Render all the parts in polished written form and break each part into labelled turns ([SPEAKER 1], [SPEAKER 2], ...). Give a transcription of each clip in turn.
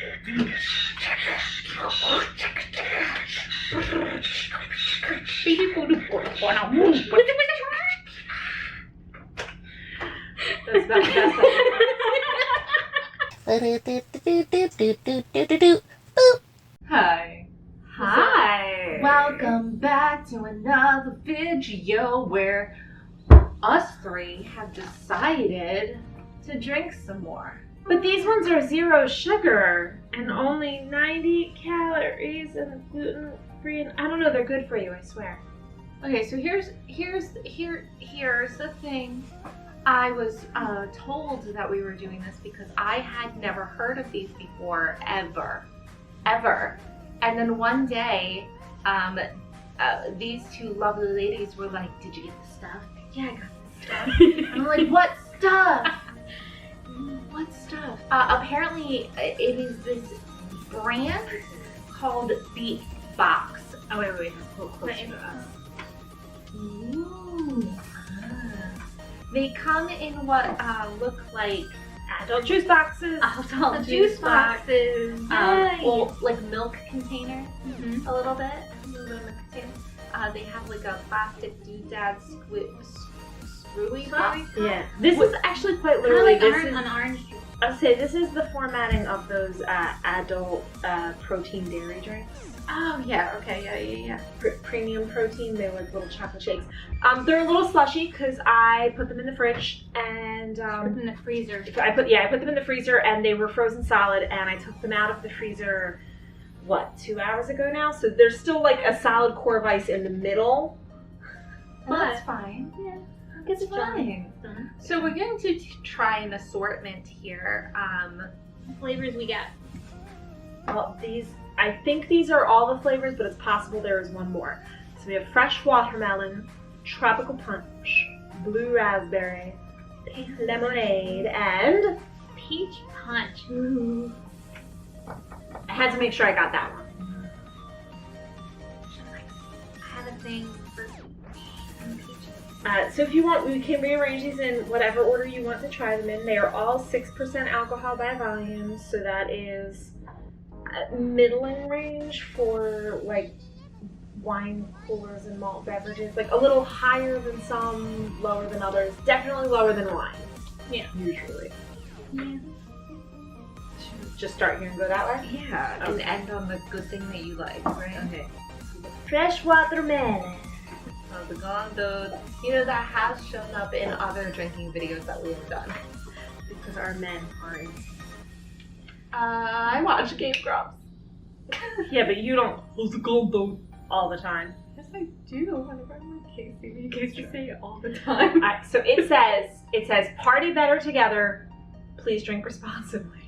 [SPEAKER 1] That's about the best. Hi.
[SPEAKER 2] Hi.
[SPEAKER 1] Welcome back to another video where us three have decided to drink some more.
[SPEAKER 2] But these ones are 0 sugar and only 90 calories and gluten-free, and I don't know, they're good for you, I swear.
[SPEAKER 1] Okay, so here's the thing. I was told that we were doing this because I had never heard of these before, ever. And then one day, these two lovely ladies were like, "Did you get the stuff?" "Yeah, I got the stuff." And I'm like, "What stuff? What stuff?" Apparently, it is this brand called BeatBox.
[SPEAKER 2] Oh, wait, hold close to us.
[SPEAKER 1] Ooh. They come in what look like
[SPEAKER 2] Adult juice boxes.
[SPEAKER 1] adult juice boxes.
[SPEAKER 2] Yay.
[SPEAKER 1] Well, like milk container, a little bit milk container. They have like a plastic doodad screwy box.
[SPEAKER 2] Yeah, this is actually quite literally
[SPEAKER 3] an orange juice.
[SPEAKER 2] I'll say this is the formatting of those adult protein dairy drinks.
[SPEAKER 1] Oh yeah, okay, yeah.
[SPEAKER 2] Premium protein. They're like little chocolate shakes. They're a little slushy because I put them in the fridge and
[SPEAKER 3] Put them in the freezer.
[SPEAKER 2] I put them in the freezer and they were frozen solid, and I took them out of the freezer 2 hours ago now. So there's still like a solid core of ice in the middle.
[SPEAKER 1] Well, that's fine.
[SPEAKER 2] Yeah,
[SPEAKER 1] It's fine. So we're going to try an assortment here.
[SPEAKER 3] What flavors we got?
[SPEAKER 2] Well, I think these are all the flavors, but it's possible there is one more. So we have fresh watermelon, tropical punch, blue raspberry, pink lemonade, and
[SPEAKER 3] Peach punch.
[SPEAKER 2] ooh. I had to make sure I got that one.
[SPEAKER 3] I have a thing for peach.
[SPEAKER 2] So if you want, we can rearrange these in whatever order you want to try them in. They are all 6% alcohol by volume, so that is middling range for like wine coolers and malt beverages. Like a little higher than some, lower than others. Definitely lower than wine.
[SPEAKER 3] Yeah.
[SPEAKER 2] Usually.
[SPEAKER 3] Yeah.
[SPEAKER 2] Just start here and go that way?
[SPEAKER 1] Yeah,
[SPEAKER 2] Okay.
[SPEAKER 1] and end on the good thing that you like, right?
[SPEAKER 2] Okay. Fresh watermelon.
[SPEAKER 1] That has shown up in other drinking videos that we have done.
[SPEAKER 2] Because our men aren't.
[SPEAKER 1] I watch Game Grumps.
[SPEAKER 2] Yeah, but you don't all the time.
[SPEAKER 1] Yes, I do. Whenever I'm with Casey, you guys just say it all the time.
[SPEAKER 2] Alright, so it says party better together, please drink responsibly.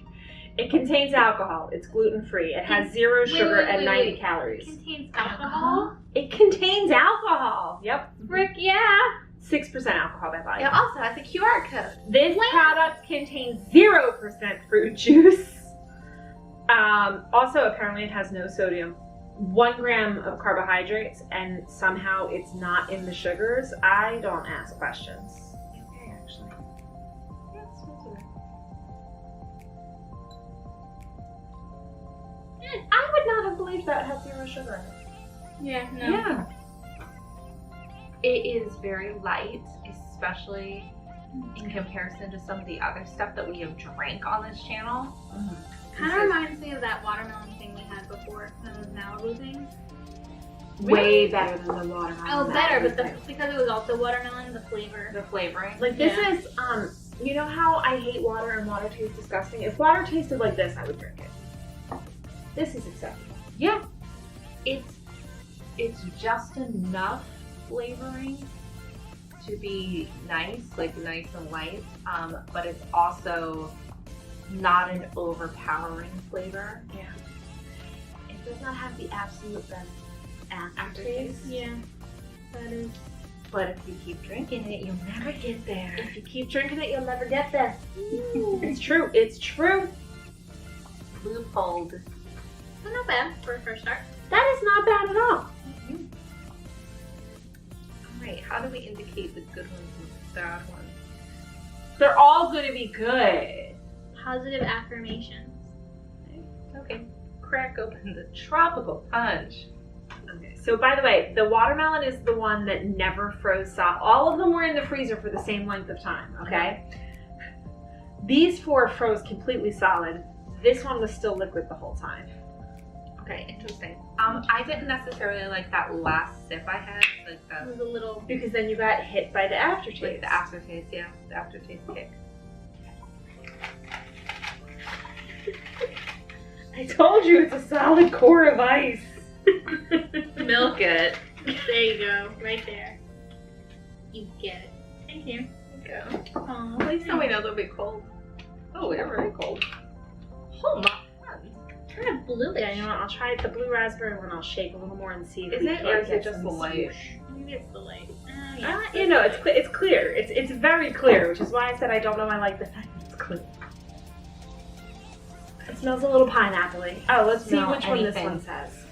[SPEAKER 2] It contains alcohol, it's gluten-free, it has 0 sugar and 90
[SPEAKER 3] It
[SPEAKER 2] calories.
[SPEAKER 3] contains alcohol.
[SPEAKER 2] It contains alcohol! Yep.
[SPEAKER 3] Frick yeah.
[SPEAKER 2] 6% alcohol by volume.
[SPEAKER 1] It also has a QR code.
[SPEAKER 2] This product contains 0% fruit juice. Also, apparently it has no sodium. 1 gram of carbohydrates, and somehow it's not in the sugars. I don't ask questions.
[SPEAKER 1] Okay, actually. Yeah, it smells alright.
[SPEAKER 2] I would not have believed that had 0 sugar in it.
[SPEAKER 3] Yeah, no.
[SPEAKER 1] Yeah. It is very light, especially in comparison to some of the other stuff that we have drank on this channel.
[SPEAKER 3] Kind of reminds me of that watermelon thing we had before, the Malibu thing.
[SPEAKER 2] Way better than the watermelon.
[SPEAKER 3] Oh, better, but because it was also watermelon, the flavor.
[SPEAKER 1] The flavoring.
[SPEAKER 2] Like this is, you know how I hate water and water tastes disgusting? If water tasted like this, I would drink it. This is acceptable.
[SPEAKER 1] Yeah. It's just enough flavoring to be nice, like nice and light, but it's also not an overpowering flavor.
[SPEAKER 2] Yeah. It does not have the absolute best aftertaste.
[SPEAKER 3] Yeah. That is.
[SPEAKER 1] But if you keep drinking it, you'll never get there.
[SPEAKER 2] If you keep drinking it, you'll never get there. It's true. It's true.
[SPEAKER 1] Loopholed.
[SPEAKER 3] Not bad for a first start.
[SPEAKER 2] That is not bad at all.
[SPEAKER 1] Alright, how do we indicate the good ones and the bad ones?
[SPEAKER 2] They're all going to be good.
[SPEAKER 3] Positive affirmations.
[SPEAKER 1] crack open the tropical punch.
[SPEAKER 2] Okay, so by the way, the watermelon is the one that never froze solid. All of them were in the freezer for the same length of time, okay? These 4 froze completely solid. This one was still liquid the whole time.
[SPEAKER 1] Okay, interesting. I didn't necessarily like that last sip I had, like
[SPEAKER 3] It was a little.
[SPEAKER 2] Because then you got hit by the aftertaste.
[SPEAKER 1] like the aftertaste, yeah, the aftertaste kick.
[SPEAKER 2] I told you it's a solid core of ice.
[SPEAKER 1] Milk it.
[SPEAKER 3] There you go, right there. You get it. Thank you.
[SPEAKER 1] Okay.
[SPEAKER 3] Aw,
[SPEAKER 1] At least now we know they'll be cold. Oh, they're really cold. Oh my god.
[SPEAKER 3] kind of bluish.
[SPEAKER 2] Yeah, you know what? I'll try the blue raspberry one. I'll shake a little more and see if
[SPEAKER 1] Is
[SPEAKER 2] we
[SPEAKER 1] it,
[SPEAKER 2] can't
[SPEAKER 1] or is
[SPEAKER 2] get
[SPEAKER 1] it just
[SPEAKER 2] some
[SPEAKER 1] the light?
[SPEAKER 2] swoosh.
[SPEAKER 3] Maybe it's the light. Yeah.
[SPEAKER 2] You know, it's clear. It's very clear, which is why I said I don't know. I like the fact that it's clear. It smells a little pineapple-y. Oh, let's see
[SPEAKER 1] Smell
[SPEAKER 2] which one this
[SPEAKER 1] anything.
[SPEAKER 2] one says.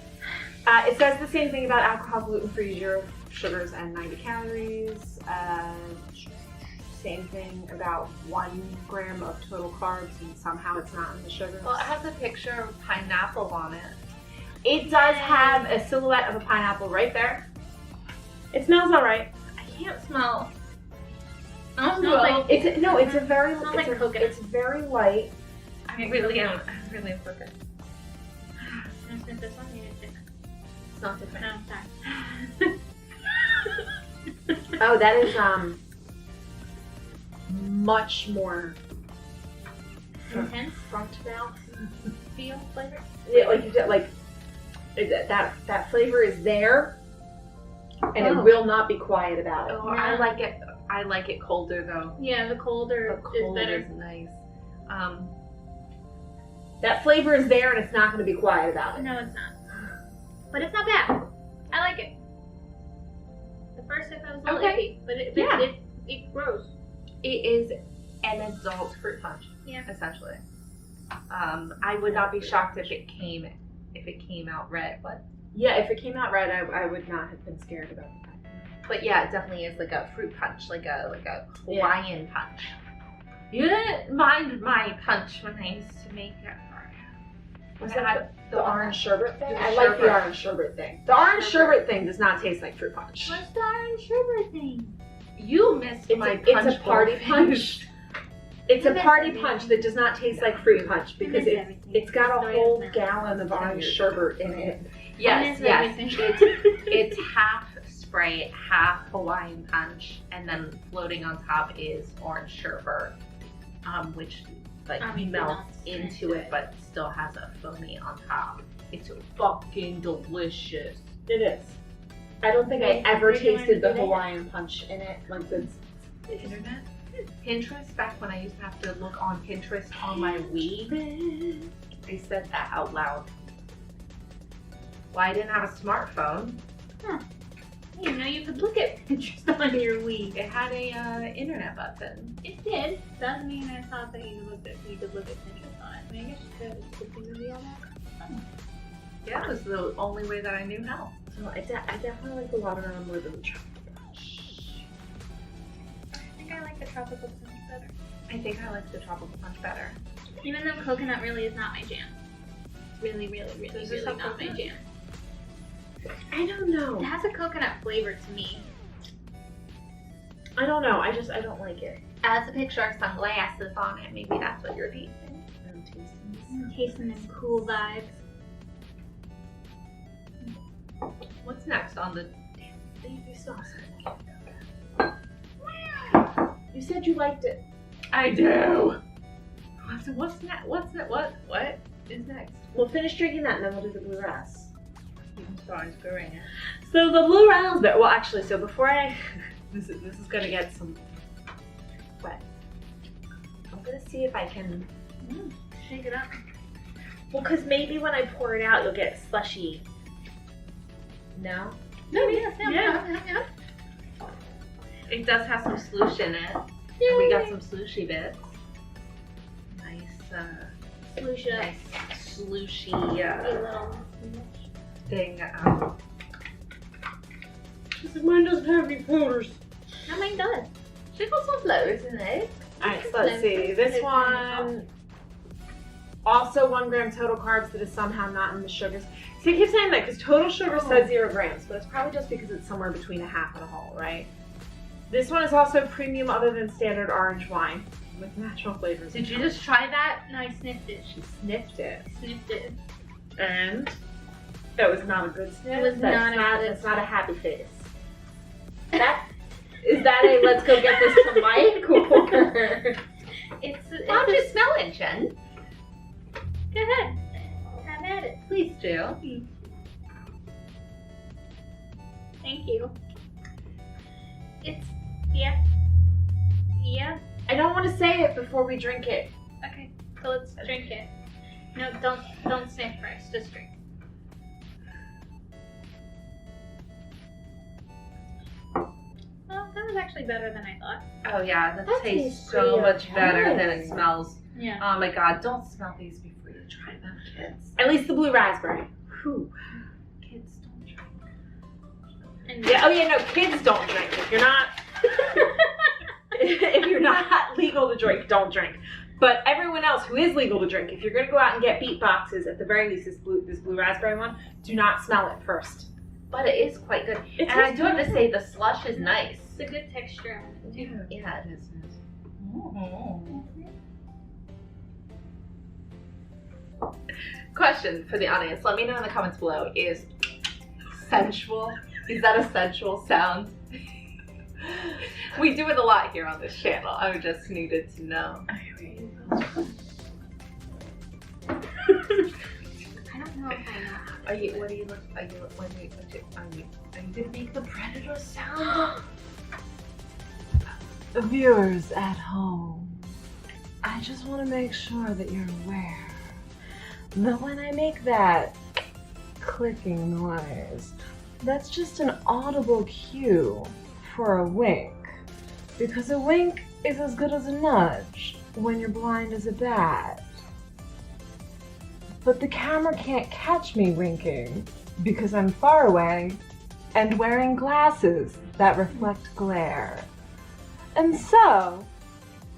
[SPEAKER 2] It says the same thing about alcohol, gluten-free, 0 sugars, and 90 calories. Same thing about 1 gram of total carbs, and somehow it's not in the sugars.
[SPEAKER 1] Well, it has a picture of pineapple on it.
[SPEAKER 2] It does have a silhouette of a pineapple right there. It smells all right.
[SPEAKER 1] I can't smell.
[SPEAKER 3] Oh, smells like
[SPEAKER 2] It's a very
[SPEAKER 3] Smells like coconut.
[SPEAKER 2] It's very light.
[SPEAKER 1] I really am looking.
[SPEAKER 3] I'm sniff this one. Maybe it's different.
[SPEAKER 1] It's not different.
[SPEAKER 3] No, sorry.
[SPEAKER 2] Oh, that is much more
[SPEAKER 3] Intense
[SPEAKER 2] front mouth.
[SPEAKER 3] feel flavor.
[SPEAKER 2] Yeah, like you did, that flavor is there, and it
[SPEAKER 1] Oh.
[SPEAKER 2] will not be quiet about it.
[SPEAKER 1] Oh, I like it. I like it colder though.
[SPEAKER 3] Yeah, the colder
[SPEAKER 1] The
[SPEAKER 3] is
[SPEAKER 1] cold
[SPEAKER 3] better.
[SPEAKER 1] is nice.
[SPEAKER 2] That flavor is there, and it's not going to be quiet about it.
[SPEAKER 3] No, it's not. But it's not bad. I like it. The first sip I was a little
[SPEAKER 1] Okay.
[SPEAKER 3] iffy, but
[SPEAKER 1] Yeah.
[SPEAKER 3] it grows.
[SPEAKER 1] It is an adult fruit punch.
[SPEAKER 3] Yeah.
[SPEAKER 1] Essentially. I would not be shocked if it came out red,
[SPEAKER 2] Yeah, if it came out red, I would not have been scared about that.
[SPEAKER 1] but yeah, it definitely is like a fruit punch, like a Hawaiian punch. You didn't mind my punch when I used to make it for you.
[SPEAKER 2] Was
[SPEAKER 1] When I
[SPEAKER 2] that
[SPEAKER 1] had
[SPEAKER 2] the orange sherbet thing?
[SPEAKER 1] the
[SPEAKER 2] I like the
[SPEAKER 1] sherbet.
[SPEAKER 2] orange sherbet thing. The orange sherbet thing does not taste like fruit punch.
[SPEAKER 3] What's the orange sugar thing?
[SPEAKER 1] You missed my punch.
[SPEAKER 2] It's a party
[SPEAKER 1] bowl.
[SPEAKER 2] punch. It's
[SPEAKER 3] I
[SPEAKER 2] a
[SPEAKER 3] miss
[SPEAKER 2] party
[SPEAKER 3] everything.
[SPEAKER 2] punch that does not taste like fruit punch because
[SPEAKER 3] miss
[SPEAKER 2] it's
[SPEAKER 3] everything.
[SPEAKER 2] it's got a
[SPEAKER 3] Sorry,
[SPEAKER 2] whole
[SPEAKER 3] I'm
[SPEAKER 2] gallon of orange sherbet in it.
[SPEAKER 1] Yes,
[SPEAKER 3] I
[SPEAKER 1] yes.
[SPEAKER 3] miss
[SPEAKER 1] It's
[SPEAKER 3] everything.
[SPEAKER 1] it's half Sprite, half Hawaiian punch, and then floating on top is orange sherbet, which like melts
[SPEAKER 3] melts
[SPEAKER 1] into it, but still has a foamy on top. It's fucking delicious.
[SPEAKER 2] It is. I don't think I
[SPEAKER 3] Okay,
[SPEAKER 2] ever
[SPEAKER 3] where do you want
[SPEAKER 2] tasted
[SPEAKER 3] to
[SPEAKER 2] the
[SPEAKER 3] do that?
[SPEAKER 2] Hawaiian punch in it. Like the
[SPEAKER 1] Internet? Pinterest, back when I used to have to look on Pinterest on my Wii, I said that out loud. Well, I didn't have a smartphone.
[SPEAKER 3] I didn't know you could look at Pinterest on your Wii.
[SPEAKER 1] It had a internet button.
[SPEAKER 3] It did. Doesn't mean I thought that you could look at Pinterest on it. I mean, I guess you could reveal that.
[SPEAKER 1] Yeah, it was the only way that I knew how.
[SPEAKER 2] so I definitely like the watermelon more than the chocolate punch.
[SPEAKER 3] I think I like the tropical punch better.
[SPEAKER 1] I think I like the tropical punch better.
[SPEAKER 3] Even though coconut really is not my jam. Really, really, really,
[SPEAKER 1] Does this
[SPEAKER 3] really
[SPEAKER 1] have
[SPEAKER 3] not my
[SPEAKER 1] coconut?
[SPEAKER 3] jam.
[SPEAKER 2] I don't know.
[SPEAKER 3] It has a coconut flavor to me.
[SPEAKER 2] I don't know. I don't like it.
[SPEAKER 1] As a picture of sunglasses on it, maybe that's what you're tasting.
[SPEAKER 2] I'm tasting this.
[SPEAKER 3] I'm tasting them cool vibes.
[SPEAKER 1] What's next on the
[SPEAKER 2] Baby sauce. You said you liked it.
[SPEAKER 1] I do. What's next? What is next?
[SPEAKER 2] We'll finish drinking that and then we'll do the blue ras.
[SPEAKER 1] I'm sorry, I'm screwing it.
[SPEAKER 2] So the blue raspberry. Well, actually, so before this is gonna get some wet. I'm gonna see if I can.
[SPEAKER 3] Shake it up.
[SPEAKER 2] Well, because maybe when I pour it out, you'll get slushy. No.
[SPEAKER 3] No, yeah.
[SPEAKER 1] It does have some sloosh in it. And we got some slooshy bits. Nice,
[SPEAKER 3] Swoosh up.
[SPEAKER 1] nice slooshy
[SPEAKER 3] A little.
[SPEAKER 1] thing.
[SPEAKER 2] Mine doesn't have any powders.
[SPEAKER 3] No, mine does.
[SPEAKER 1] She got some flows in it.
[SPEAKER 2] Alright, so let's see. This one. Also 1 gram total carbs that is somehow not in the sugars. See, I keep saying that because total sugar says 0 grams, but it's probably just because it's somewhere between a half and a whole, right? This one is also premium other than standard orange wine with natural flavors.
[SPEAKER 1] Did you just try that?
[SPEAKER 3] No, I sniffed it.
[SPEAKER 2] She sniffed it.
[SPEAKER 3] Sniffed it.
[SPEAKER 2] And that was not a good sniff.
[SPEAKER 3] It was not a good
[SPEAKER 2] That's not a happy face. Is that a let's go get this to Mike or?
[SPEAKER 1] It's Why don't you smell it, Jen?
[SPEAKER 3] Go ahead. Have at it.
[SPEAKER 1] Please do.
[SPEAKER 3] Thank you. It's yeah.
[SPEAKER 2] I don't want to say it before we drink it.
[SPEAKER 3] Okay, so let's drink it. No, don't sniff first. Just drink. Well, that was actually better than I thought.
[SPEAKER 1] Oh yeah, that tastes
[SPEAKER 2] tastes
[SPEAKER 1] so
[SPEAKER 2] pretty
[SPEAKER 1] much better
[SPEAKER 2] okay.
[SPEAKER 1] than it smells.
[SPEAKER 3] Yeah.
[SPEAKER 1] Oh my god, don't smell these before you try them, kids.
[SPEAKER 2] At least the blue raspberry. Whew.
[SPEAKER 1] Kids don't drink.
[SPEAKER 3] And
[SPEAKER 2] Yeah. Oh yeah. No, kids don't drink. If you're not legal to drink, don't drink. But everyone else who is legal to drink, if you're gonna go out and get BeatBoxes, at the very least this blue raspberry one, do not smell it first.
[SPEAKER 1] But it is quite good.
[SPEAKER 2] It
[SPEAKER 1] And I
[SPEAKER 2] tastes
[SPEAKER 1] do have to
[SPEAKER 2] good.
[SPEAKER 1] say the slush is nice.
[SPEAKER 3] it's a good texture on it too.
[SPEAKER 1] Yeah, it is. Question for the audience. Let me know in the comments below. Is sensual? Is that a sensual sound? We do it a lot here on this channel. I just needed to know.
[SPEAKER 3] I don't know if I know.
[SPEAKER 1] Are you gonna make the predator sound?
[SPEAKER 4] Viewers at home, I just want to make sure that you're aware that when I make that clicking noise, that's just an audible cue for a wink. Because a wink is as good as a nudge when you're blind as a bat. But the camera can't catch me winking because I'm far away and wearing glasses that reflect glare. And so,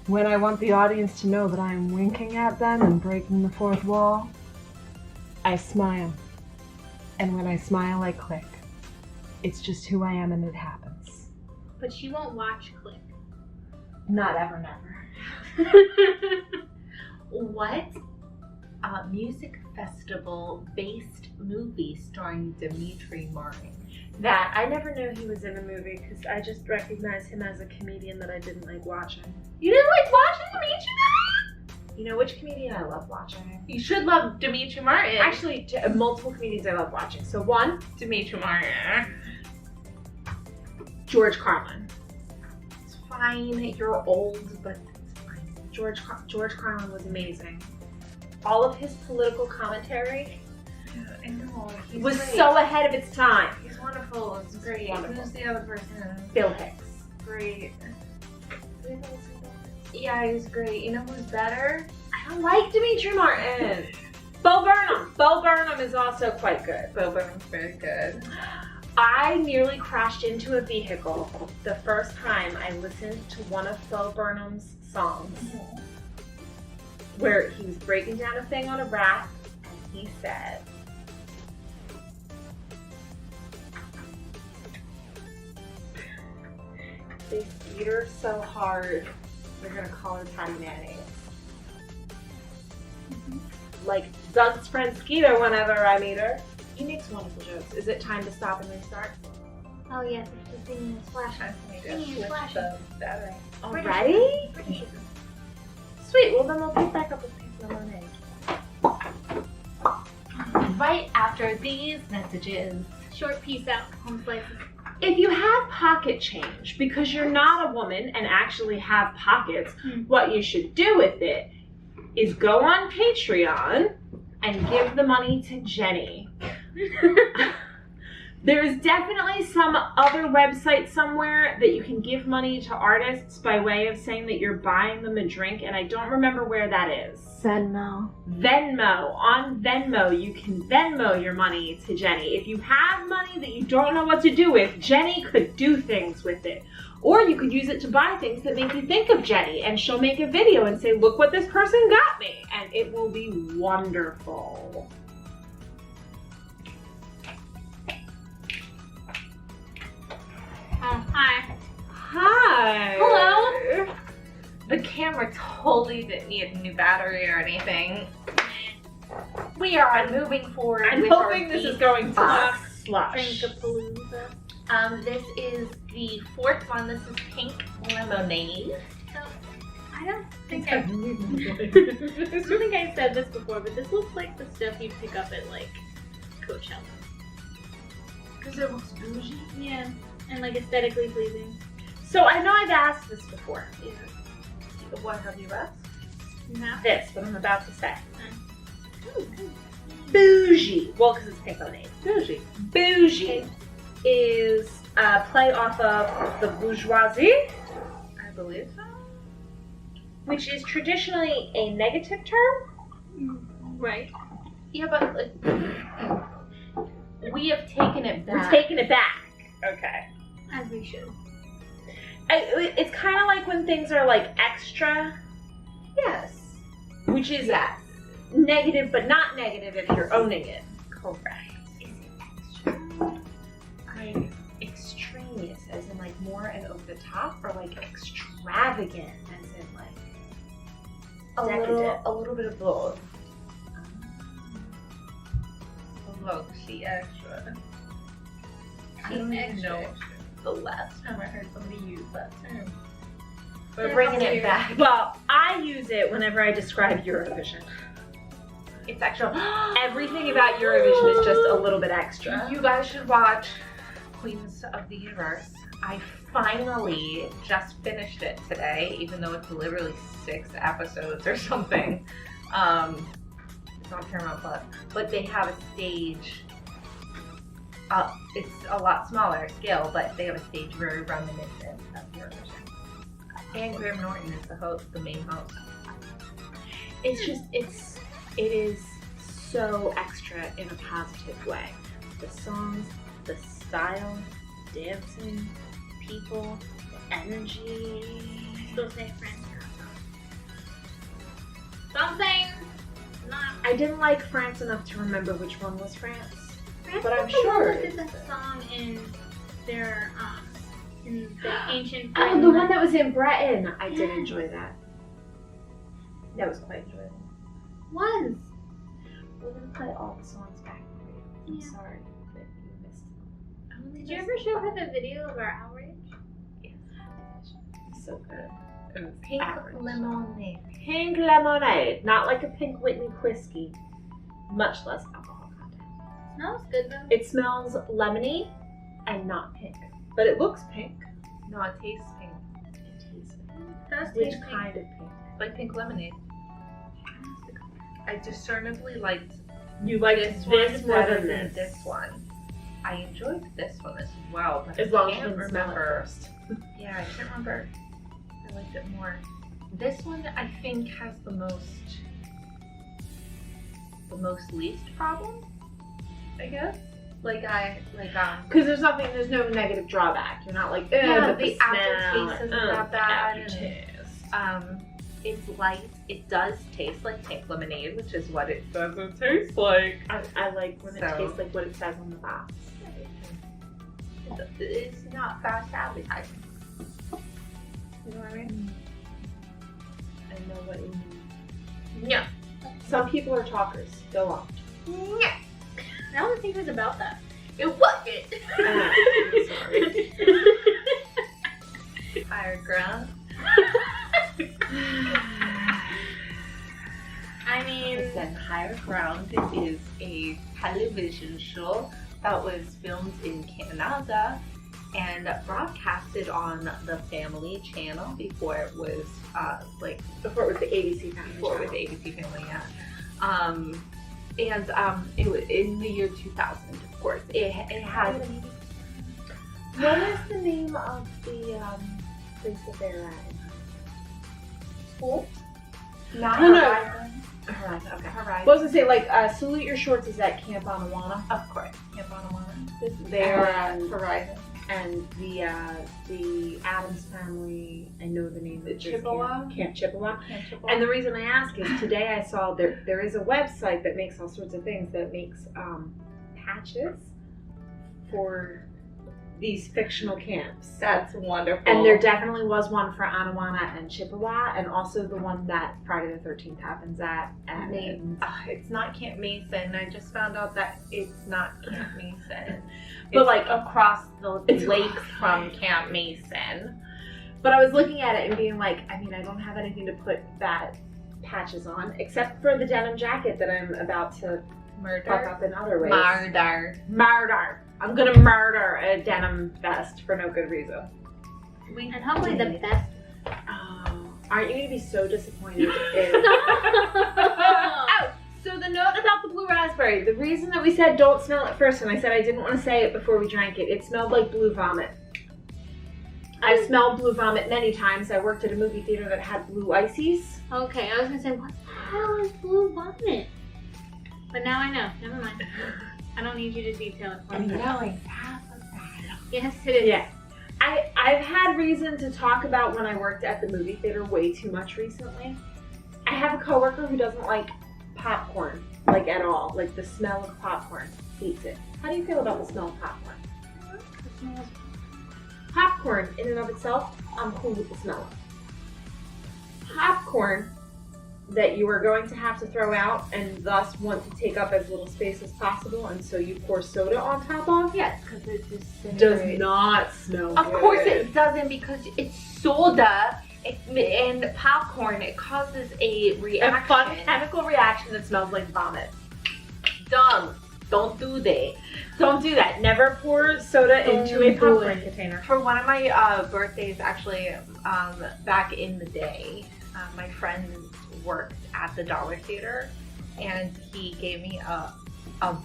[SPEAKER 4] when I want the audience to know that I'm winking at them and breaking the fourth wall, I smile. And when I smile, I click. It's just who I am and it happens.
[SPEAKER 3] But she won't watch Click.
[SPEAKER 4] Not ever, never.
[SPEAKER 1] What music festival based movie starring Dimitri Martin?
[SPEAKER 2] That I never knew he was in a movie because I just recognized him as a comedian that I didn't like watching.
[SPEAKER 1] You didn't like watching Dimitri Martin?
[SPEAKER 2] You know which comedian I love watching?
[SPEAKER 1] You should love Dimitri Martin.
[SPEAKER 2] Actually, multiple comedians I love watching. So one,
[SPEAKER 1] Dimitri Martin.
[SPEAKER 2] George Carlin.
[SPEAKER 1] It's fine. You're old, but it's fine.
[SPEAKER 2] George Carlin was amazing. All of his political commentary
[SPEAKER 1] I know. He's
[SPEAKER 2] was
[SPEAKER 1] great.
[SPEAKER 2] so ahead of its time.
[SPEAKER 1] He's wonderful. It's great.
[SPEAKER 2] Wonderful.
[SPEAKER 1] Who's the other person?
[SPEAKER 2] Bill Hicks.
[SPEAKER 1] Great. Yeah, he's great. You know who's better?
[SPEAKER 2] I don't like Dimitri Martin. Bo Burnham. Bo Burnham is also quite good.
[SPEAKER 1] Bo Burnham's very good.
[SPEAKER 2] I nearly crashed into a vehicle the first time I listened to one of Bo Burnham's songs, where he was breaking down a thing on a rap, and he said, "They beat her so hard, they're gonna call her Patty Mayonnaise." Like Doug's friend Skeeter whenever I meet her. He makes wonderful jokes. Is it time to stop and restart?
[SPEAKER 3] Oh yes, the thing is flashing. Thing is flashing.
[SPEAKER 2] Already?
[SPEAKER 3] Pretty.
[SPEAKER 2] Sweet, well then we'll pick back up with Pizza Lemonade.
[SPEAKER 1] Right after these messages.
[SPEAKER 3] Short piece out, home slices.
[SPEAKER 2] If you have pocket change, because you're not a woman and actually have pockets, what you should do with it is go on Patreon and give the money to Jenny. There is definitely some other website somewhere that you can give money to artists by way of saying that you're buying them a drink, and I don't remember where that is.
[SPEAKER 4] Venmo.
[SPEAKER 2] Venmo. On Venmo, you can Venmo your money to Jenny. If you have money that you don't know what to do with, Jenny could do things with it. Or you could use it to buy things that make you think of Jenny, and she'll make a video and say, look what this person got me, and it will be wonderful.
[SPEAKER 3] Oh, hi.
[SPEAKER 2] Hi.
[SPEAKER 3] Hello.
[SPEAKER 1] The camera totally didn't need a new battery or anything. We are moving forward.
[SPEAKER 2] I'm
[SPEAKER 1] with
[SPEAKER 2] hoping
[SPEAKER 1] our
[SPEAKER 2] this is
[SPEAKER 1] BeatBox
[SPEAKER 2] going to slush.
[SPEAKER 3] Drinkapalooza.
[SPEAKER 1] This is the fourth one. This is pink lemonade.
[SPEAKER 3] I don't think I said this before, but this looks like the stuff you pick up at like Kopcho.
[SPEAKER 1] Because it looks bougie.
[SPEAKER 3] Yeah, and like aesthetically pleasing.
[SPEAKER 2] So I know I've asked this before.
[SPEAKER 3] Yeah.
[SPEAKER 1] What have you asked?
[SPEAKER 3] No.
[SPEAKER 2] This, what I'm about to say.
[SPEAKER 3] Oh,
[SPEAKER 2] Bougie. Well, because it's pink lemonade.
[SPEAKER 1] Bougie.
[SPEAKER 2] Bougie is a play off of the bourgeoisie,
[SPEAKER 1] I believe so.
[SPEAKER 2] which is traditionally a negative term.
[SPEAKER 3] right.
[SPEAKER 1] Yeah, but like, we have taken it back.
[SPEAKER 2] We're taking it back. Okay.
[SPEAKER 3] As we should.
[SPEAKER 2] It's kind of like when things are like extra,
[SPEAKER 1] Yes.
[SPEAKER 2] which is
[SPEAKER 1] Yes.
[SPEAKER 2] negative, but not negative if you're owning it.
[SPEAKER 1] Correct. Is it extra? Like extraneous, as in like more and over the top, or like extravagant, as in like
[SPEAKER 2] Decadent.
[SPEAKER 1] a little bit of both. Look, she extra. I don't even know the last time I heard somebody use that term. We're bringing it back.
[SPEAKER 2] Well, I use it whenever I describe Eurovision.
[SPEAKER 1] It's extra.
[SPEAKER 2] Everything about Eurovision is just a little bit extra.
[SPEAKER 1] You guys should watch Queens of the Universe. I finally just finished it today, even though it's literally 6 episodes or something. It's on Paramount Plus, but they have a stage. It's a lot smaller scale, but they have a stage very reminiscent of Eurovision. And Graham Norton is the main host.
[SPEAKER 2] It is so extra in a positive way. The songs, the style, dancing, people, the energy.
[SPEAKER 3] Still say France. Something. Not.
[SPEAKER 2] I didn't like France enough to remember which one was France.
[SPEAKER 3] France
[SPEAKER 2] But I'm
[SPEAKER 3] was the one
[SPEAKER 2] sure
[SPEAKER 3] that did that song in their in the ancient.
[SPEAKER 2] Oh, the one that was in Breton. I did enjoy that. That was quite enjoyable.
[SPEAKER 3] was.
[SPEAKER 2] We're gonna play all the songs back for you. I'm
[SPEAKER 3] Yeah.
[SPEAKER 2] sorry that you missed them.
[SPEAKER 3] Did you ever show her the video of our outrage?
[SPEAKER 2] So good.
[SPEAKER 1] It was pink lemonade.
[SPEAKER 2] Pink lemonade, not like a pink Whitney whiskey. Much less alcohol content.
[SPEAKER 3] Smells good though.
[SPEAKER 2] It smells lemony and not pink, but it looks pink.
[SPEAKER 1] No, it tastes pink.
[SPEAKER 2] It tastes pink.
[SPEAKER 3] It does
[SPEAKER 2] Which
[SPEAKER 3] taste pink.
[SPEAKER 2] kind of pink?
[SPEAKER 1] Like pink lemonade. I discernibly liked
[SPEAKER 2] You like
[SPEAKER 1] this
[SPEAKER 2] more
[SPEAKER 1] better
[SPEAKER 2] than
[SPEAKER 1] than this one. I enjoyed this one as well, but
[SPEAKER 2] As
[SPEAKER 1] I
[SPEAKER 2] long as you
[SPEAKER 1] can't
[SPEAKER 2] didn't smell it
[SPEAKER 1] remember.
[SPEAKER 2] first.
[SPEAKER 1] Yeah, I can't remember. I liked it more. This one I think has the most least problem, I guess.
[SPEAKER 2] Because there's no negative drawback. You're not like,
[SPEAKER 1] Yeah,
[SPEAKER 2] but
[SPEAKER 1] the aftertaste isn't that bad, and
[SPEAKER 2] Aftertaste.
[SPEAKER 1] it's light. It does taste like pink lemonade, which is what it doesn't taste like.
[SPEAKER 2] I like when it
[SPEAKER 1] So-
[SPEAKER 2] tastes like what it says on the box.
[SPEAKER 1] It's not fast advertising. You know what I mean?
[SPEAKER 2] I know what you mean.
[SPEAKER 1] Yeah.
[SPEAKER 2] Some people are talkers. Go on.
[SPEAKER 1] Yeah.
[SPEAKER 3] I don't think it was about that.
[SPEAKER 1] It wasn't.
[SPEAKER 2] Sorry.
[SPEAKER 1] Higher ground.
[SPEAKER 3] I mean,
[SPEAKER 1] Listen, Higher Ground is a television show that was filmed in Canada and broadcasted on the Family Channel before it was
[SPEAKER 2] Before it was the ABC family.
[SPEAKER 1] before it was the ABC Family, yeah. It was in the year 2000, of course. It had.
[SPEAKER 2] What is the name of the place that they're at?
[SPEAKER 1] School? Not
[SPEAKER 2] No, no.
[SPEAKER 1] Horizon.
[SPEAKER 2] Horizon. Okay.
[SPEAKER 1] Horizon.
[SPEAKER 2] Well, I was gonna say Salute Your Shorts is at Camp Anawana.
[SPEAKER 1] Of course, Camp Anawana.
[SPEAKER 2] They're
[SPEAKER 1] at Horizon.
[SPEAKER 2] and the Addams Family. I know the name.
[SPEAKER 1] The
[SPEAKER 2] of this
[SPEAKER 1] Chippewa?
[SPEAKER 2] Camp Chippewa.
[SPEAKER 1] Camp Chippewa.
[SPEAKER 2] And the reason I ask is today I saw there is a website that makes all sorts of things, that makes patches for these fictional camps.
[SPEAKER 1] That's wonderful.
[SPEAKER 2] And there definitely was one for Anawana and Chippewa, and also the one that Friday the 13th happens at.
[SPEAKER 1] It's not Camp Mason. I just found out that it's not Camp Mason.
[SPEAKER 2] But
[SPEAKER 1] It's
[SPEAKER 2] like
[SPEAKER 1] across the
[SPEAKER 2] it's
[SPEAKER 1] lakes from Camp Mason.
[SPEAKER 2] But I was looking at it and being like, I mean, I don't have anything to put that patches on, except for the denim jacket that I'm about to fuck
[SPEAKER 1] Murder.
[SPEAKER 2] up in other ways.
[SPEAKER 1] Murder.
[SPEAKER 2] I'm gonna murder a denim vest for no good reason.
[SPEAKER 3] And hopefully the best.
[SPEAKER 2] Aren't you gonna be so disappointed if...
[SPEAKER 3] Oh,
[SPEAKER 2] So the note about the blue raspberry, the reason that we said don't smell it first, and I said I didn't want to say it before we drank it, it smelled like blue vomit. I've smelled blue vomit many times. I worked at a movie theater that had blue ices.
[SPEAKER 3] okay, I was gonna say, what the hell is blue vomit? But now I know. Never mind. I don't need you to detail it for me.
[SPEAKER 1] Knowing half of that.
[SPEAKER 3] Yes, it is.
[SPEAKER 2] Yeah. I've had reason to talk about when I worked at the movie theater way too much recently. I have a coworker who doesn't like popcorn, like at all. Like the smell of popcorn. Hates it. How do you feel about the smell of popcorn? Popcorn in and of itself, I'm cool with the smell of. Popcorn that you are going to have to throw out and thus want to take up as little space as possible, and so you pour soda on top of,
[SPEAKER 1] Yes, because it just
[SPEAKER 2] does not smell
[SPEAKER 1] Of
[SPEAKER 2] good.
[SPEAKER 1] course it doesn't, because it's soda and popcorn. It causes a reaction.
[SPEAKER 2] A fun chemical reaction that smells like vomit.
[SPEAKER 1] Dumb. Don't do that.
[SPEAKER 2] Don't do that. Never pour soda into a popcorn container.
[SPEAKER 1] For one of my birthdays, actually, back in the day, my friend worked at the Dollar Theater, and he gave me a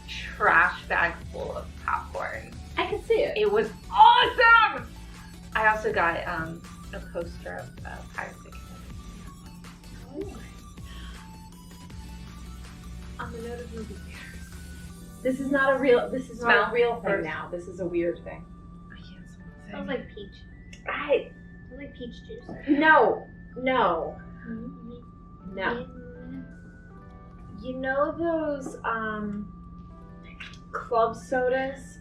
[SPEAKER 1] trash bag full of popcorn.
[SPEAKER 2] I can see it.
[SPEAKER 1] It was awesome! I also got a poster of Pirates of the Caribbean.
[SPEAKER 2] On the note of movie theaters, this is not a real thing
[SPEAKER 1] first.
[SPEAKER 2] now. This is a weird thing.
[SPEAKER 1] I can't smell
[SPEAKER 3] Smells like peach.
[SPEAKER 2] I
[SPEAKER 3] Smells like peach juice.
[SPEAKER 2] no.
[SPEAKER 3] Yeah.
[SPEAKER 2] You know those club sodas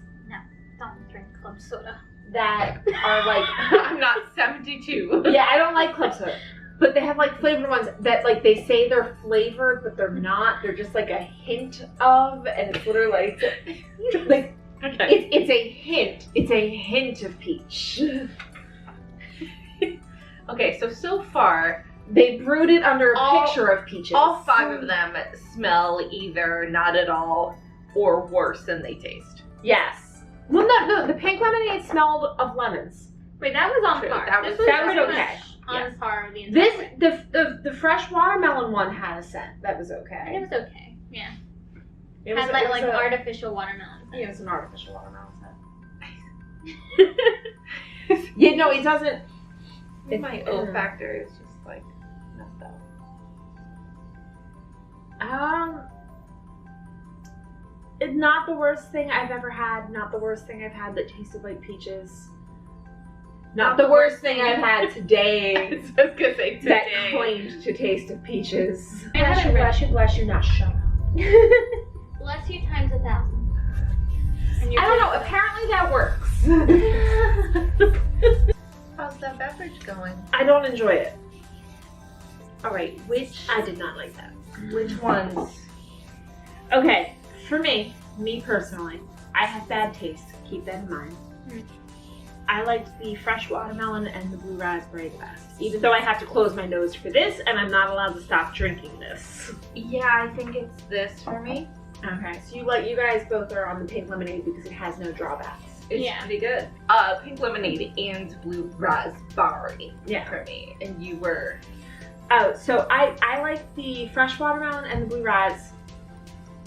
[SPEAKER 3] Don't drink club soda.
[SPEAKER 2] that are like
[SPEAKER 1] I'm not 72.
[SPEAKER 2] yeah, I don't like club soda. But they have like flavored ones that like they say they're flavored, but they're not. They're just like a hint of, and it's literally like
[SPEAKER 1] Okay.
[SPEAKER 2] it's a hint. It's a hint of peach.
[SPEAKER 1] Okay, so far,
[SPEAKER 2] They brewed it under a
[SPEAKER 1] All-
[SPEAKER 2] picture of peaches.
[SPEAKER 1] all 5 of them smell either not at all or worse than they taste.
[SPEAKER 2] Yes. Well, no, the pink lemonade smelled of lemons.
[SPEAKER 3] Wait, that was on
[SPEAKER 1] True,
[SPEAKER 3] par.
[SPEAKER 1] that
[SPEAKER 3] This
[SPEAKER 1] was
[SPEAKER 3] pretty
[SPEAKER 2] okay.
[SPEAKER 3] much on
[SPEAKER 1] Yes.
[SPEAKER 3] par with the entire
[SPEAKER 2] This the fresh watermelon one had a scent that was
[SPEAKER 3] And
[SPEAKER 2] okay.
[SPEAKER 3] it was okay. Yeah.
[SPEAKER 2] It
[SPEAKER 3] Had like
[SPEAKER 2] a-
[SPEAKER 3] artificial watermelon.
[SPEAKER 2] Yeah, it was an artificial watermelon scent. Yeah, no, it doesn't.
[SPEAKER 1] My olfactor is just like messed up.
[SPEAKER 2] It's not the worst thing I've ever had. Not the worst thing I've had that tasted like peaches. Not the worst thing I've had today
[SPEAKER 1] I was gonna say
[SPEAKER 2] that
[SPEAKER 1] today.
[SPEAKER 2] claimed to taste of peaches.
[SPEAKER 3] I haven't
[SPEAKER 2] bless you, not shut up.
[SPEAKER 3] Bless you times 1,000. And you're
[SPEAKER 2] I don't know,
[SPEAKER 3] good.
[SPEAKER 2] apparently that works.
[SPEAKER 1] How's that beverage going?
[SPEAKER 2] I don't enjoy it.
[SPEAKER 1] Alright,
[SPEAKER 2] I did not like that.
[SPEAKER 1] which ones?
[SPEAKER 2] Okay, for me personally, I have bad taste. Keep that in mind. I liked the fresh watermelon and the blue raspberry the best. Even though I have to close my nose for this, and I'm not allowed to stop drinking this.
[SPEAKER 1] Yeah, I think it's this for me.
[SPEAKER 2] Okay, so you guys both are on the pink lemonade because it has no drawbacks.
[SPEAKER 1] It's
[SPEAKER 3] Yeah.
[SPEAKER 1] pretty good. Pink lemonade and blue raspberry for me. And you were...
[SPEAKER 2] Oh, so I like the fresh watermelon and the blue ras,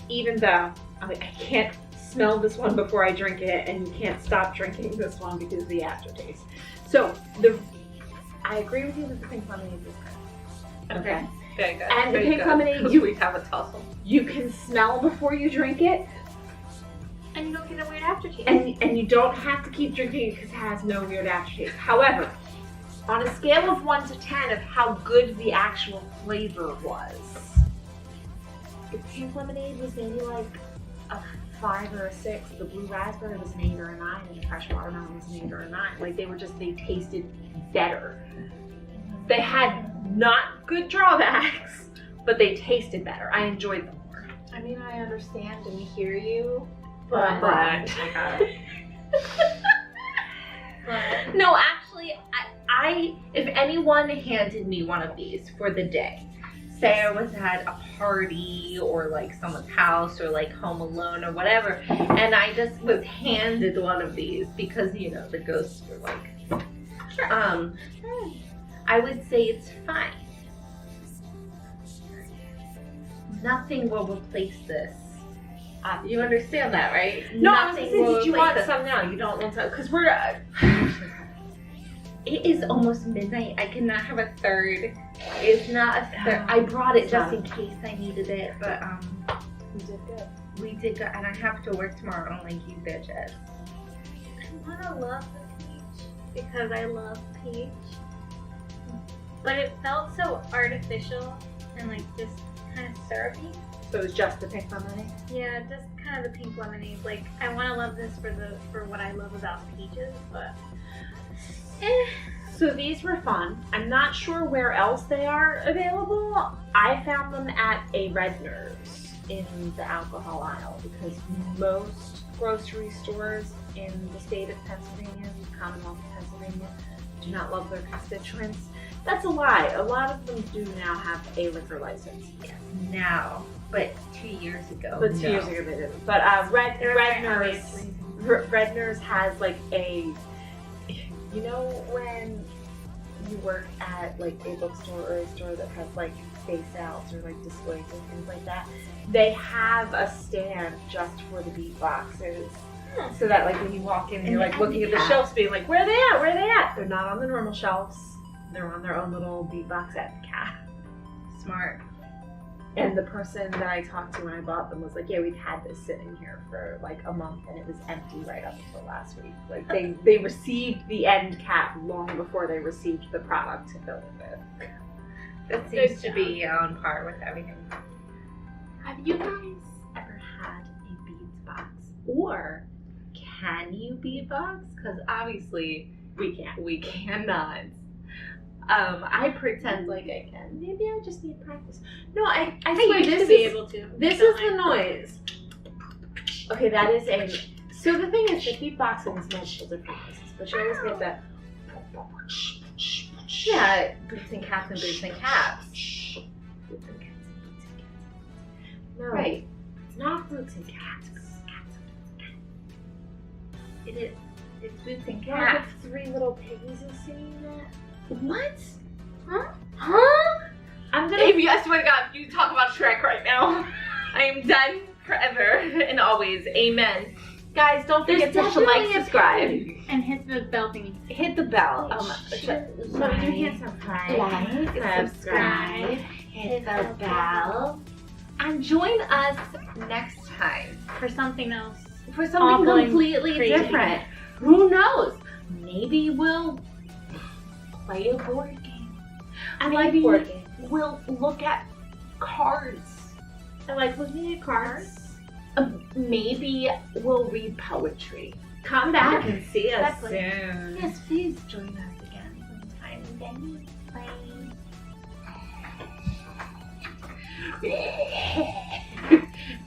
[SPEAKER 2] even though I can't smell this one before I drink it, and you can't stop drinking this one because of the aftertaste. So I agree with you that the pink lemonade is good. Okay.
[SPEAKER 1] Very good.
[SPEAKER 2] And the
[SPEAKER 1] very
[SPEAKER 2] pink
[SPEAKER 1] good,
[SPEAKER 2] lemonade,
[SPEAKER 1] because
[SPEAKER 2] you-
[SPEAKER 1] we have a tussle.
[SPEAKER 2] You can smell before you drink it.
[SPEAKER 3] And you don't get a weird aftertaste.
[SPEAKER 2] And you don't have to keep drinking it because it has no weird aftertaste. However, on a scale of 1 to 10 of how good the actual flavor was, the pink lemonade was maybe like a 5 or a 6. The blue raspberry was an 8 or a 9, and the fresh watermelon was an 8 or a 9. Like they tasted better. They had not good drawbacks, but they tasted better. I enjoyed them more.
[SPEAKER 1] I mean, I understand and hear you,
[SPEAKER 2] But
[SPEAKER 1] no, actually, I if anyone handed me one of these for the day, say I was at a party or like someone's house or like home alone or whatever, and I just was handed one of these because, you know, the ghosts were like, I would say it's fine. Nothing will replace this. You understand that, right?
[SPEAKER 2] no, I was
[SPEAKER 1] Nothing
[SPEAKER 2] gonna say,
[SPEAKER 1] will
[SPEAKER 2] did you
[SPEAKER 1] replace
[SPEAKER 2] want
[SPEAKER 1] this.
[SPEAKER 2] some now? You don't want some because we're.
[SPEAKER 1] It is almost midnight. I cannot have a third. It's not a third. I brought it just in case I needed it, but
[SPEAKER 2] We did good.
[SPEAKER 1] we did go, and I have to work tomorrow like you bitches.
[SPEAKER 3] I wanna love the peach because I love peach. But it felt so artificial and like just kind of syrupy.
[SPEAKER 2] So it was just the pink lemonade.
[SPEAKER 3] Yeah, just kind of the pink lemonade. Like I want to love this for what I love about peaches, but
[SPEAKER 2] So these were fun. I'm not sure where else they are available. I found them at a Redner's in the alcohol aisle because most grocery stores in the state of Pennsylvania, the Commonwealth of Pennsylvania, do not love their constituents. That's a lie. A lot of them do now have a liquor license.
[SPEAKER 1] Yes, now, but 2 years ago.
[SPEAKER 2] But 2
[SPEAKER 1] no.
[SPEAKER 2] years ago they didn't. But Redner's has like a, you know when you work at like a bookstore or a store that has like face outs or like displays and things like that, they have a stand just for the beat boxes. So that like when you walk in, you're like looking at the shelves being like, where are they at? Where are they at? They're not on the normal shelves. They're on their own little beat box end cap.
[SPEAKER 1] Smart.
[SPEAKER 2] And the person that I talked to when I bought them was like, yeah, we've had this sitting here for like a month and it was empty right up until last week. Like they received the end cap long before they received the product to fill it with.
[SPEAKER 1] That seems to be on par with everything. Have you guys ever had a BeatBox? Or can you BeatBox? Because obviously
[SPEAKER 2] We can't.
[SPEAKER 1] we cannot. I pretend like I can. Maybe I just need practice. No, I swear
[SPEAKER 3] used
[SPEAKER 1] this
[SPEAKER 3] to be
[SPEAKER 1] is
[SPEAKER 3] able to.
[SPEAKER 1] this
[SPEAKER 3] Don't
[SPEAKER 1] is the noise.
[SPEAKER 2] Okay, that is a. So the thing is, the beatboxing is multiple different noises, but you always get that.
[SPEAKER 1] Yeah, boots and caps and boots and caps.
[SPEAKER 2] Boots and cats and boots and cats. No,
[SPEAKER 1] Right.
[SPEAKER 2] it's not boots and cats.
[SPEAKER 1] It is. It's boots and
[SPEAKER 2] One
[SPEAKER 1] caps.
[SPEAKER 2] of the 3 little piggies is singing that.
[SPEAKER 1] What?
[SPEAKER 2] Huh? I'm gonna.
[SPEAKER 1] Amy, I swear to God, you talk about Shrek right now. I am done forever and always. Amen. Guys, don't forget to like, subscribe.
[SPEAKER 3] And hit the bell thingy.
[SPEAKER 1] Hit the bell.
[SPEAKER 2] Let me do hand subscribe.
[SPEAKER 1] Subscribe. Hit the bell. And join us next time
[SPEAKER 3] For something else.
[SPEAKER 1] for something
[SPEAKER 3] Awful and
[SPEAKER 1] completely
[SPEAKER 3] crazy.
[SPEAKER 1] different. Who knows? Maybe we'll play a board game.
[SPEAKER 2] I like
[SPEAKER 1] Maybe
[SPEAKER 2] board games.
[SPEAKER 1] we'll look at cards.
[SPEAKER 2] I like looking at cards.
[SPEAKER 1] Maybe we'll read poetry.
[SPEAKER 2] Come back and see us
[SPEAKER 1] Exactly.
[SPEAKER 2] soon.
[SPEAKER 1] Yes, please join us again sometime. Then bye.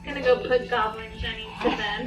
[SPEAKER 3] Gonna go put Goblin Jenny to bed.